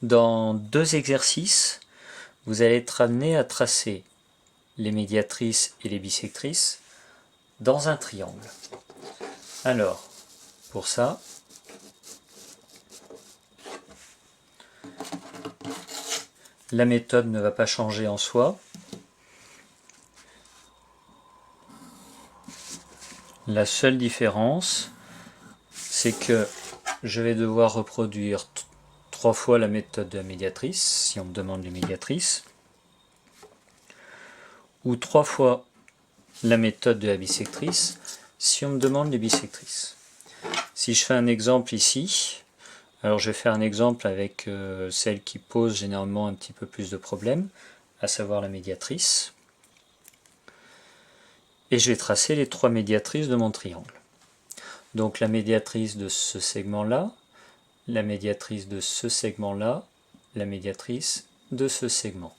Dans deux exercices, vous allez être amené à tracer les médiatrices et les bissectrices dans un triangle. Alors, pour ça, la méthode ne va pas changer en soi. La seule différence, c'est que je vais devoir reproduire 3 fois la méthode de la médiatrice, si on me demande les médiatrices, ou 3 fois la méthode de la bissectrice, si on me demande les bissectrices. Si je fais un exemple ici, alors je vais faire un exemple avec celle qui pose généralement un petit peu plus de problèmes, à savoir la médiatrice. Et je vais tracer les 3 médiatrices de mon triangle. Donc la médiatrice de ce segment-là, la médiatrice de ce segment-là, la médiatrice de ce segment.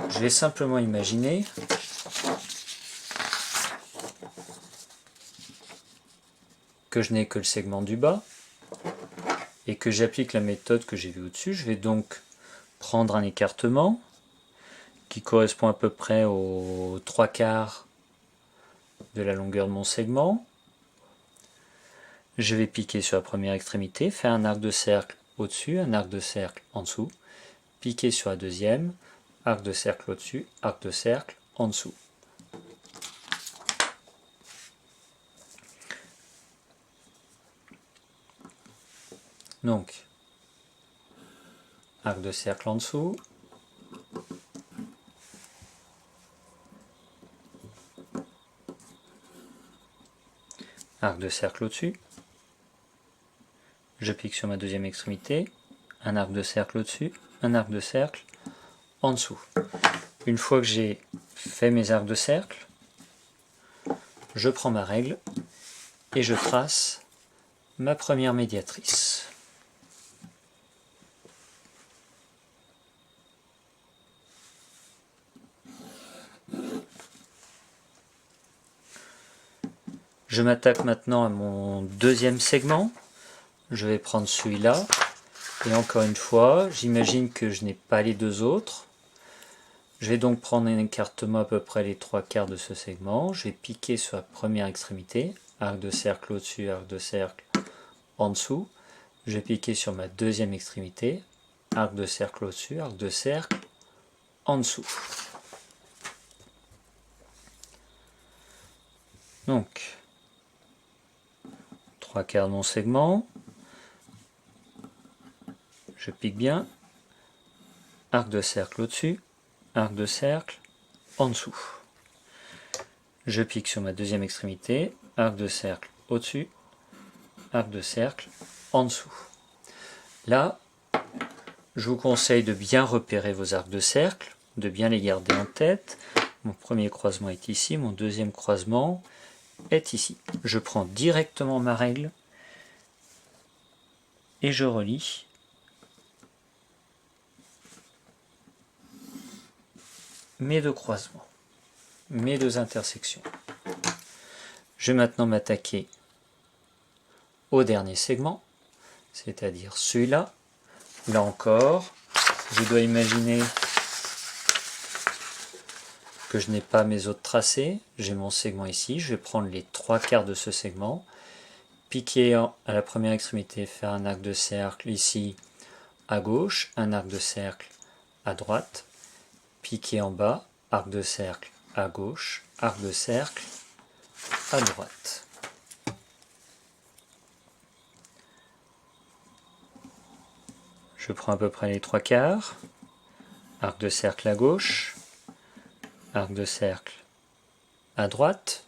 Je vais simplement imaginer que je n'ai que le segment du bas et que j'applique la méthode que j'ai vue au-dessus. Je vais donc prendre un écartement qui correspond à peu près aux 3/4 de la longueur de mon segment. Je vais piquer sur la première extrémité, faire un arc de cercle au-dessus, un arc de cercle en dessous, piquer sur la deuxième, arc de cercle au-dessus, arc de cercle en dessous. Donc, arc de cercle en dessous, arc de cercle au-dessus, je pique sur ma deuxième extrémité, un arc de cercle au-dessus, un arc de cercle en dessous. Une fois que j'ai fait mes arcs de cercle, je prends ma règle et je trace ma première médiatrice. Je m'attaque maintenant à mon deuxième segment. Je vais prendre celui-là. Et encore une fois, j'imagine que je n'ai pas les deux autres. Je vais donc prendre un écartement à peu près les 3/4 de ce segment. Je vais piquer sur la première extrémité. Arc de cercle au-dessus, arc de cercle en dessous. Je vais piquer sur ma deuxième extrémité. Arc de cercle au-dessus, arc de cercle en dessous. Donc, 3/4 de mon segment. Je pique bien. Arc de cercle au-dessus, arc de cercle en dessous. Je pique sur ma deuxième extrémité, arc de cercle au-dessus, arc de cercle en dessous. Là, je vous conseille de bien repérer vos arcs de cercle, de bien les garder en tête. Mon premier croisement est ici, mon deuxième croisement est ici. Je prends directement ma règle et je relie mes deux croisements, mes deux intersections. Je vais maintenant m'attaquer au dernier segment, c'est-à-dire celui-là. Là encore, je dois imaginer que je n'ai pas mes autres tracés. J'ai mon segment ici, je vais prendre les 3/4 de ce segment, piquer à la première extrémité, faire un arc de cercle ici à gauche, un arc de cercle à droite, piquer en bas, arc de cercle à gauche, arc de cercle à droite. Je prends à peu près les 3/4, arc de cercle à gauche, arc de cercle à droite,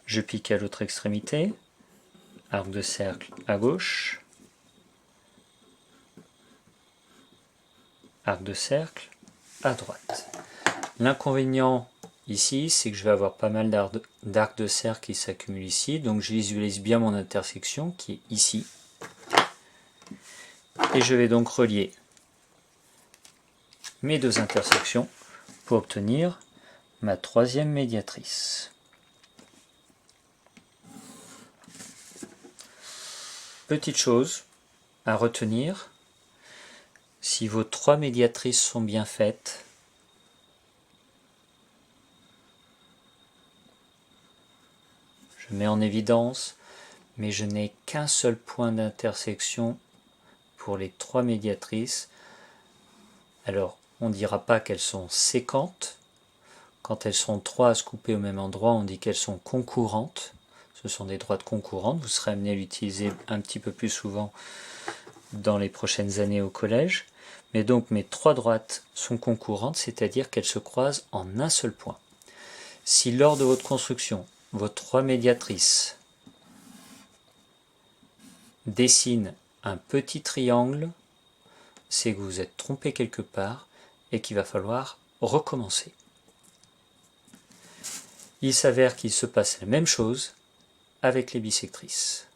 je pique à l'autre extrémité, arc de cercle à gauche, arc de cercle à droite. L'inconvénient ici, c'est que je vais avoir pas mal d'arcs de cercle qui s'accumulent ici, donc je visualise bien mon intersection qui est ici. Et je vais donc relier mes deux intersections pour obtenir ma troisième médiatrice. petite chose à retenir, si vos 3 médiatrices sont bien faites, je mets en évidence, mais je n'ai qu'un seul point d'intersection pour les 3 médiatrices. Alors, on ne dira pas qu'elles sont séquentes. Quand elles sont 3 à se couper au même endroit, on dit qu'elles sont concurrentes. Ce sont des droites concurrentes. Vous serez amené à l'utiliser un petit peu plus souvent dans les prochaines années au collège. Mais donc mes 3 droites sont concurrentes, c'est-à-dire qu'elles se croisent en un seul point. Si lors de votre construction, vos 3 médiatrices dessinent un petit triangle, c'est que vous vous êtes trompé quelque part et qu'il va falloir recommencer. Il s'avère qu'il se passe la même chose avec les bissectrices.